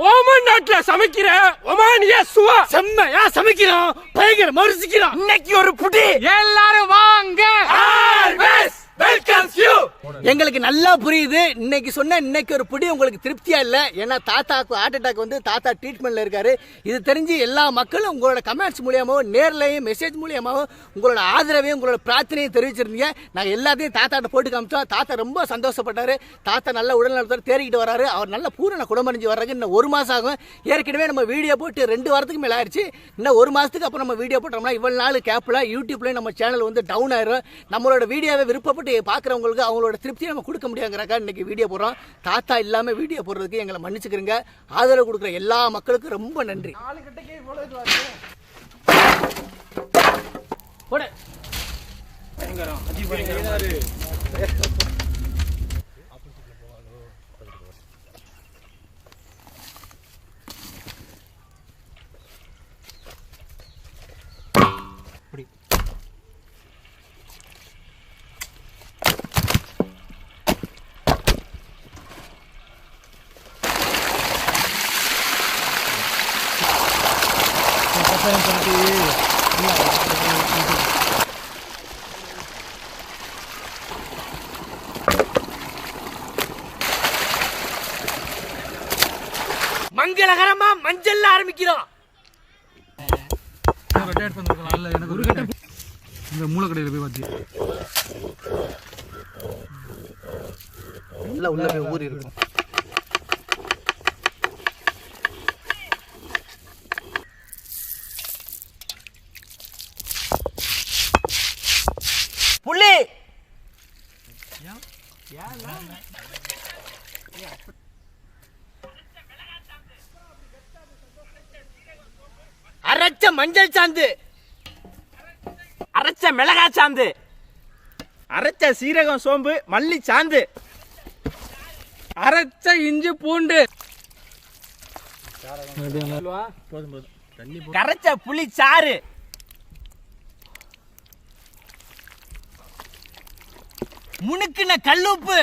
Oman நாட்டுல சமைக்கிற ஒமானிய சுவா செம்மையா சமைக்கிறோம், பயங்கர மறுசிக்கிறோம். இன்னைக்கு ஒரு புடி, எல்லாரும் வாங்க. எங்களுக்கு நல்லா புரியுது. இன்னைக்கு சொன்ன இன்னைக்கு ஒரு புடி உங்களுக்கு திருப்தியா இல்ல. ஏன்னா தாத்தாக்கு ஹார்ட் அட்டாக் வந்து தாத்தா ட்ரீட்மெண்ட்ல இருக்காரு. இது தெரிஞ்சு எல்லா மக்களும் உங்களோட கமெண்ட்ஸ் மூலியமாவும் நேர்லையும் மெசேஜ் மூலியமாவும் உங்களோட ஆதரவையும் உங்களோட பிரார்த்தனையும் தெரிவிச்சிருந்தீங்க. நாங்கள் எல்லாத்தையும் தாத்தாட்ட போட்டு காமிச்சோம். தாத்தா ரொம்ப சந்தோஷப்பட்டாரு. தாத்தா நல்ல உடல்நலத்தோட தேறிக்கிட்டு வராரு. அவர் நல்ல பூரண குணமடைஞ்சு வர்றாரு. இன்னும் 1 மாசம் ஆகும். ஏற்கனவே நம்ம வீடியோ போட்டு 2 வாரத்துக்கு மேலே ஆயிடுச்சு. இன்னும் 1 மாசத்துக்கு அப்புறம் நம்ம வீடியோ போட்டோம்னா இவ்வளவு நாள் கேப்ல யூடியூப்லயும் நம்ம சேனல் வந்து டவுன் ஆயிரும். நம்மளோட வீடியோவை விருப்பப்பட்டு பார்க்குறவங்களுக்கு அவங்களோட திருப்தியை நம்ம கொடுக்க முடியாங்கிறக்கா இன்னைக்கு வீடியோ போடுறோம். தாத்தா இல்லாமல் வீடியோ போடுறதுக்கு எங்களை மன்னிச்சுக்கிறீங்க. ஆதரவு கொடுக்குற எல்லா மக்களுக்கும் ரொம்ப நன்றி. மங்களகரமா மஞ்சள் ஆரம்பிக்கிறோம். இந்த மூலக்கடையில் போய் பார்த்து உள்ள போய் ஊறி இருக்கும். புள்ளி அரைச்ச மஞ்சள் சாந்து, அரைச்ச மிளகாய் சாந்து, அரைச்ச சீரகம் சோம்பு மல்லி சாந்து, அரைச்ச இஞ்சி பூண்டு, கரைச்ச புளி சாறு, முனுக்குன கல்லுப்பு,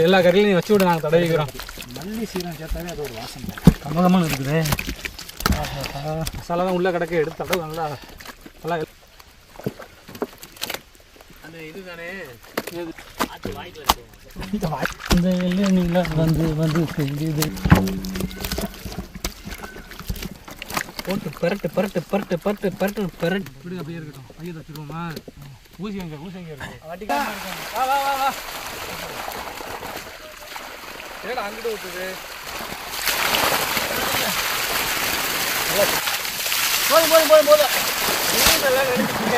எல்லா கறியிலையும் நீ வச்சு விட நாங்கள் தடவிக்கிறோம். மல்லி சீரகம் சேர்த்தாவே அது ஒரு வாசனை கமகமான இருக்குது. மசாலா தான் உள்ளே கிடக்க எடுத்து தடவை நல்லா நல்லா அந்த இதுதானே இந்த எல்லையில வந்து வந்து செஞ்சுது போட்டு பரட்டு பரட்டு பரட்டு பரட்டு பரட்டு பரட்டு இப்படி அப்படியே இருக்கட்டும். ஐயோ தச்சுருவோமா? ஊசி எங்க இருக்கு? வா வா வா வா. ஏடா அங்கிட்டு ஊத்துது. போதும் நீங்களெல்லாம் நினைச்சிட்டீங்க.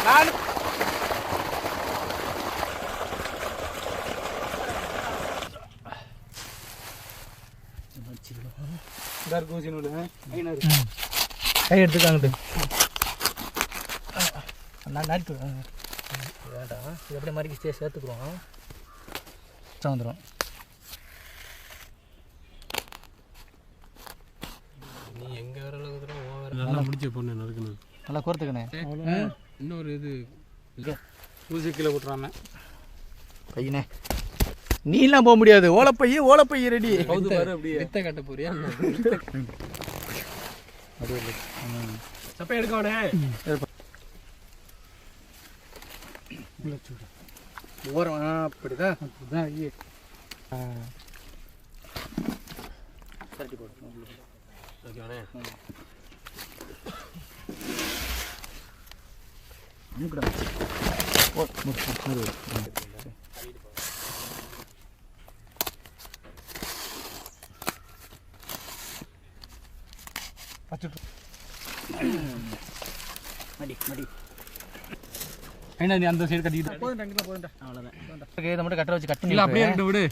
நான் கை எடுத்துக்காங்கிட்டு நான் நறுக்கு வேண்டாம். இது எப்படி மாதிரி சேர்த்துக்குறோம். வந்துடும். நீ எங்கே வர அளவுக்கு நல்லா முடிச்சு பொண்ணு நறுக்கணும். நல்லா கோர்த்துக்கணே. இன்னொரு இது ஊசி கீழே போட்டுறாம பையனே நீலாம் போக முடியாது. ஓலப்பைய ரெடி. வித்த கட்ட போறியா? சப்பை எடுக்கவனே ஓரம் அப்படிதான் அப்படிதான். சரி போடு. ஓகேவானே? நீ அந்த சைடு கட்டிக்கிட்டு போதும். அவ்வளோதான். இதை மட்டும் கட்ட வச்சு கட் பண்ணி அப்படியே ரெண்டு விடு.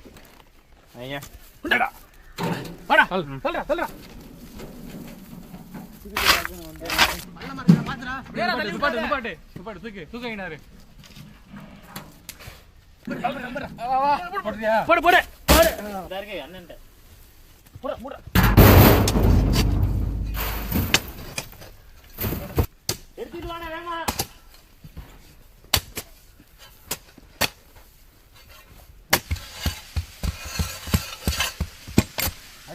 போடு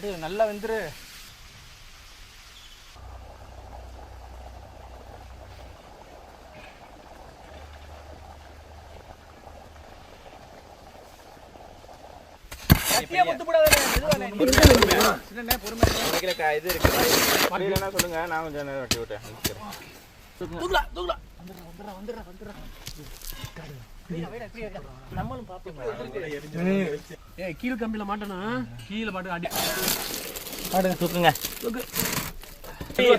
அப்படியே நல்லா வெந்துரு. கத்தியா முத்து போடாதே. சின்னண்ணே பொறுமை. இது இருக்கு. இல்லைன்னா சொல்லுங்க, நான் கொஞ்சம் நேரம் வெட்டி விட்டேன். தூக்குடா தூக்குடா. வந்துடுறா. நம்மளும் பாப்போம். ஏய் கீழ கம்பியில மாட்டனா கீழ மாட்டு அடி ஆடு தூக்குங்க. தூக்கு. கீழ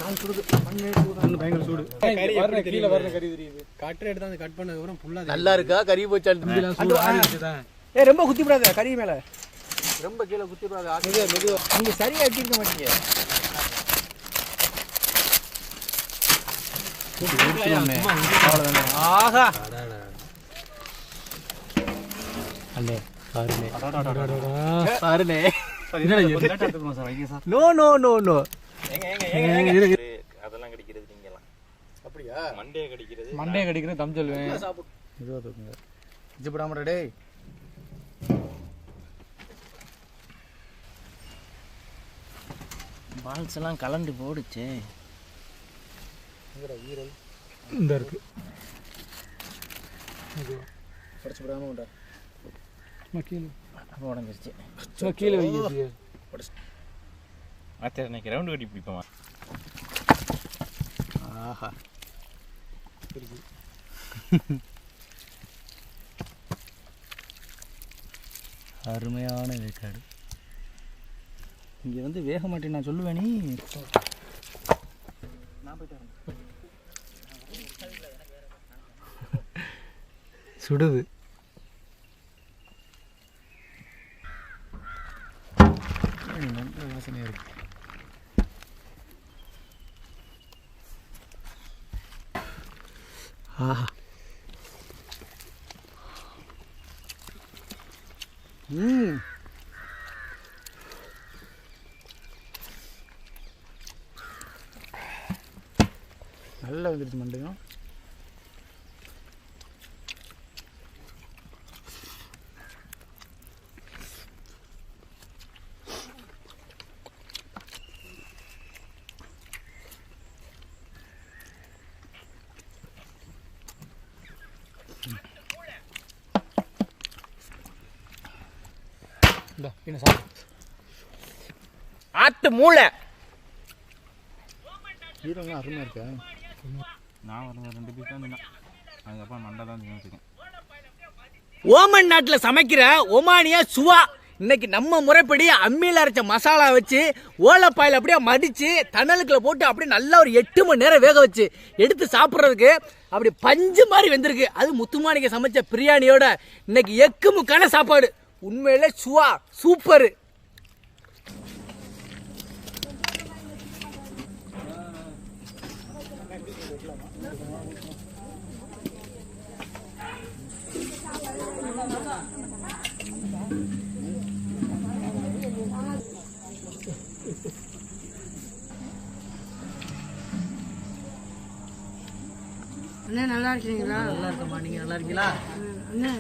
கால் சுடுது. பயங்கர சூடு. கறி வரணும், கீழ வரணும், கறி தெரியுது. கட்டர் எடுத்து அந்த கட் பண்ணதுக்கு அப்புறம் ஃபுல்லா நல்லா இருக்கா? கறி போச்சால் ஏ ரொம்ப குத்தி விடாத கறி மேல. ரொம்ப கீழே குத்தி விடாத. நீங்க சரியா வச்சிருக்க மாட்டீங்க. ஆஹா அண்ணே பாருனே பாருனே. No no no no. அதெல்லாம் கிடைக்கிறது நீங்கலாம். அப்படியா? மண்டே கடிக்கிற தம் சொல்லுவேன். இதுவா தூக்குங்க. இஜிபடாமடா டேய். பால்ஸ் எல்லாம் கலண்டு போடுச்சு. இந்த இருக்கு. படிச்சு விடாம உண்டா. கீழ உடஞ்சிருச்சு. கீழே வைக்கிது. அத்தை இன்னைக்கு ரவுண்ட் கட்டி பிடிப்போமா? ஆஹா அருமையான வேக்காடு. இங்க வந்து வேக மாட்டேன் நான் சொல்லுவேன். நீ சுடுது. நல்ல வாசனையா இருக்கு. ஆஹா நல்லா வந்துருச்சு மண்டையும். என்ன சாப்பிடு. ஆட்டு மூளை ஈரம்லாம் அருமையா இருக்கா? நான் ஒரு 2 பீஸ் தான் தின்னேன். அதுக்கப்புறம் மண்டை தான் தின்னுட்டுருக்கேன். ஓமன் நாட்டில் சமைக்கிற ஒமானியா சுவா. இன்னைக்கு நம்ம முறைப்படி அம்மியில் அரைச்ச மசாலா வச்சு ஓலைப்பாயில் அப்படியே மடித்து தணலுக்குள்ள போட்டு அப்படியே நல்லா ஒரு 8 மணி நேரம் வேக வச்சு எடுத்து சாப்பிட்றதுக்கு அப்படி பஞ்சு மாதிரி வெந்திருக்கு. அது முத்துமானிக்கு சமைச்ச பிரியாணியோட இன்னைக்கு எக்கு முக்கான சாப்பாடு. உண்மையிலே சுவா சூப்பரு. அண்ணா நல்லா இருக்கீங்களா? நல்லா இருக்கமா, நீங்க நல்லா இருக்கீங்களா? அண்ணா